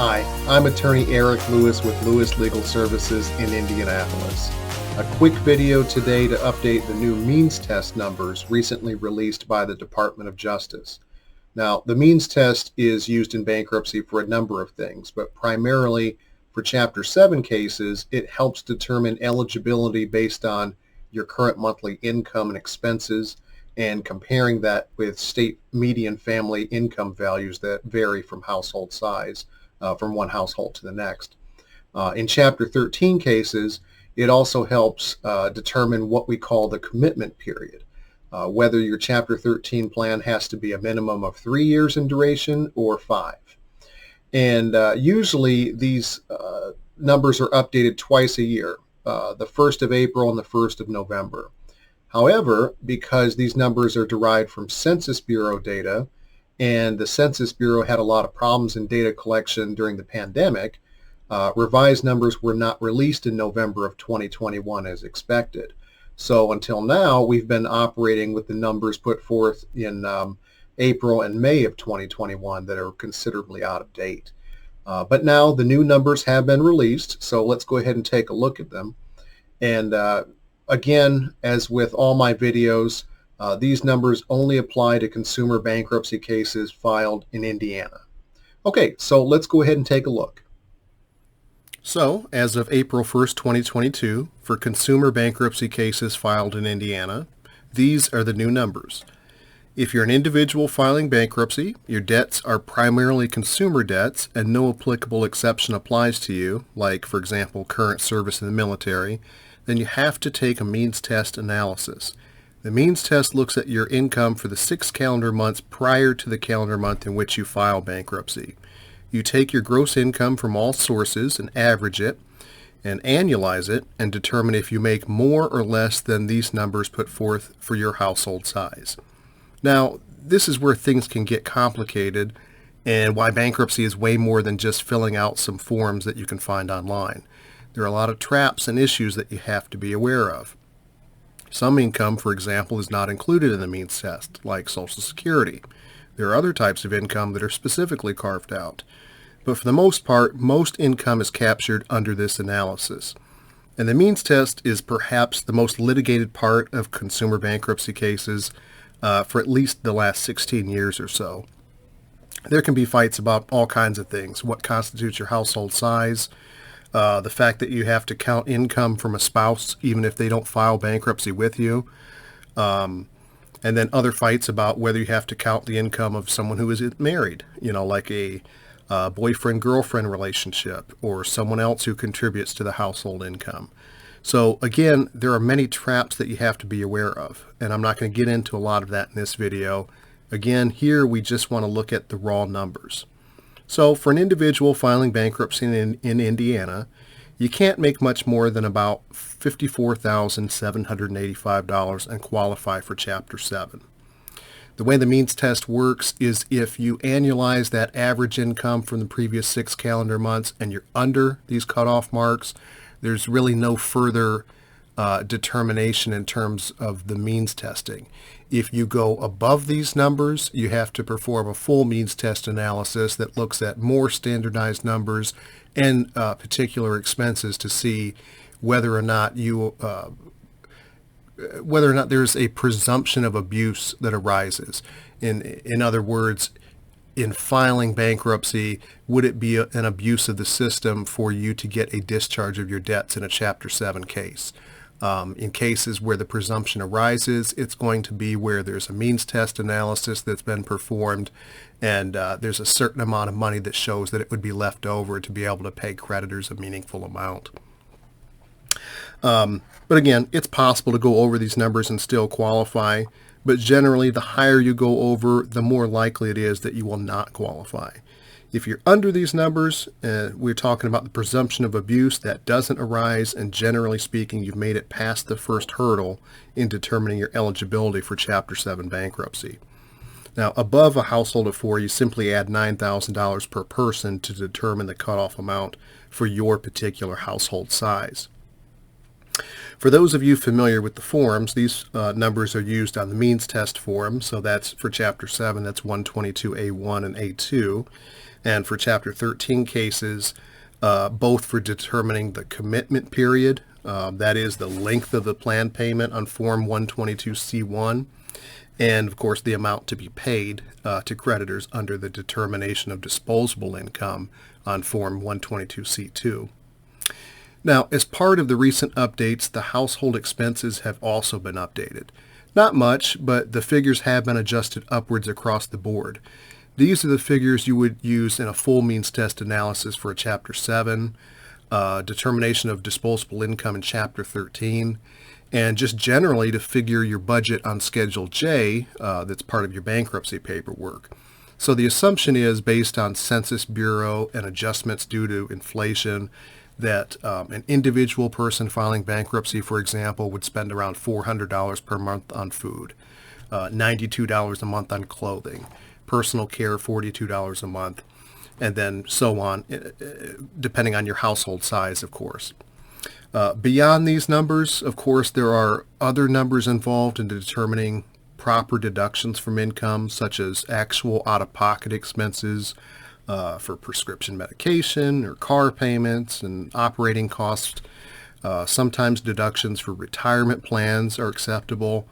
Hi, I'm attorney Eric Lewis with Lewis Legal Services in Indianapolis. A quick video today to update the new means test numbers recently released by the Department of Justice. Now, the means test is used in bankruptcy for a number of things, but primarily for Chapter 7 cases, it helps determine eligibility based on your current monthly income and expenses and comparing that with state median family income values that vary from household size. From one household to the next. In Chapter 13 cases, it also helps determine what we call the commitment period, whether your Chapter 13 plan has to be a minimum of 3 years in duration or 5. And usually these numbers are updated twice a year, the 1st of April and the 1st of November. However, because these numbers are derived from Census Bureau data, and the Census Bureau had a lot of problems in data collection during the pandemic, revised numbers were not released in November of 2021 as expected. So until now, we've been operating with the numbers put forth in April and May of 2021 that are considerably out of date. But now the new numbers have been released, so let's go ahead and take a look at them. And again, as with all my videos, these numbers only apply to consumer bankruptcy cases filed in Indiana. Okay, so let's go ahead and take a look. So, as of April 1st, 2022, for consumer bankruptcy cases filed in Indiana, these are the new numbers. If you're an individual filing bankruptcy, your debts are primarily consumer debts and no applicable exception applies to you, like, for example, current service in the military, then you have to take a means test analysis. The means test looks at your income for the 6 calendar months prior to the calendar month in which you file bankruptcy. You take your gross income from all sources and average it and annualize it and determine if you make more or less than these numbers put forth for your household size. Now, this is where things can get complicated and why bankruptcy is way more than just filling out some forms that you can find online. There are a lot of traps and issues that you have to be aware of. Some income, for example, is not included in the means test, like Social Security. There are other types of income that are specifically carved out. But for the most part, most income is captured under this analysis. And the means test is perhaps the most litigated part of consumer bankruptcy cases for at least the last 16 years or so. There can be fights about all kinds of things. What constitutes your household size? The fact that you have to count income from a spouse even if they don't file bankruptcy with you, and then other fights about whether you have to count the income of someone who is married, like a boyfriend-girlfriend relationship or someone else who contributes to the household income. So again, there are many traps that you have to be aware of, and I'm not going to get into a lot of that in this video. Again, here we just want to look at the raw numbers. So for an individual filing bankruptcy in Indiana, you can't make much more than about $54,785 and qualify for Chapter 7. The way the means test works is if you annualize that average income from the previous 6 calendar months and you're under these cutoff marks, there's really no further determination in terms of the means testing. If you go above these numbers, you have to perform a full means test analysis that looks at more standardized numbers and particular expenses to see whether or not there's a presumption of abuse that arises. In other words, in filing bankruptcy, would it be an abuse of the system for you to get a discharge of your debts in a Chapter 7 case? In cases where the presumption arises, it's going to be where there's a means test analysis that's been performed and there's a certain amount of money that shows that it would be left over to be able to pay creditors a meaningful amount. But again, it's possible to go over these numbers and still qualify, but generally the higher you go over, the more likely it is that you will not qualify. If you're under these numbers, we're talking about the presumption of abuse that doesn't arise, and generally speaking, you've made it past the first hurdle in determining your eligibility for Chapter 7 bankruptcy. Now, above a household of 4, you simply add $9,000 per person to determine the cutoff amount for your particular household size. For those of you familiar with the forms, these numbers are used on the means test form. So that's for Chapter 7, that's 122A1 and A2. And for Chapter 13 cases, both for determining the commitment period, that is the length of the plan payment on Form 122C1, and of course the amount to be paid to creditors under the determination of disposable income on Form 122C2. Now, as part of the recent updates, the household expenses have also been updated. Not much, but the figures have been adjusted upwards across the board. These are the figures you would use in a full means test analysis for a Chapter 7, determination of disposable income in Chapter 13, and just generally to figure your budget on Schedule J that's part of your bankruptcy paperwork. So the assumption is, based on Census Bureau and adjustments due to inflation, that an individual person filing bankruptcy, for example, would spend around $400 per month on food, $92 a month on clothing, personal care $42 a month, and then so on, depending on your household size, of course. Beyond these numbers, of course, there are other numbers involved in determining proper deductions from income, such as actual out-of-pocket expenses for prescription medication or car payments and operating costs. Sometimes deductions for retirement plans are acceptable,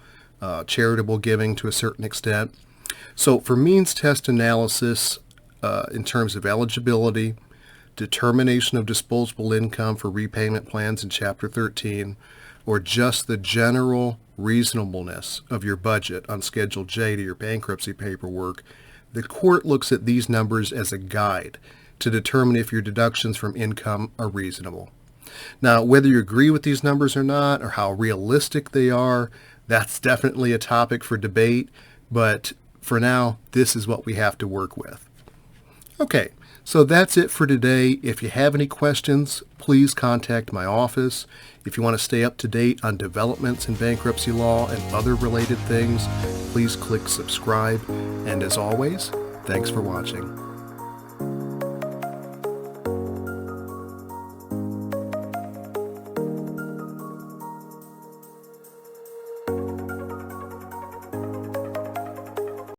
charitable giving to a certain extent. So for means test analysis, in terms of eligibility, determination of disposable income for repayment plans in Chapter 13, or just the general reasonableness of your budget on Schedule J to your bankruptcy paperwork, the court looks at these numbers as a guide to determine if your deductions from income are reasonable. Now, whether you agree with these numbers or not, or how realistic they are, that's definitely a topic for debate, but for now, this is what we have to work with. Okay, so that's it for today. If you have any questions, please contact my office. If you want to stay up to date on developments in bankruptcy law and other related things, please click subscribe. And as always, thanks for watching.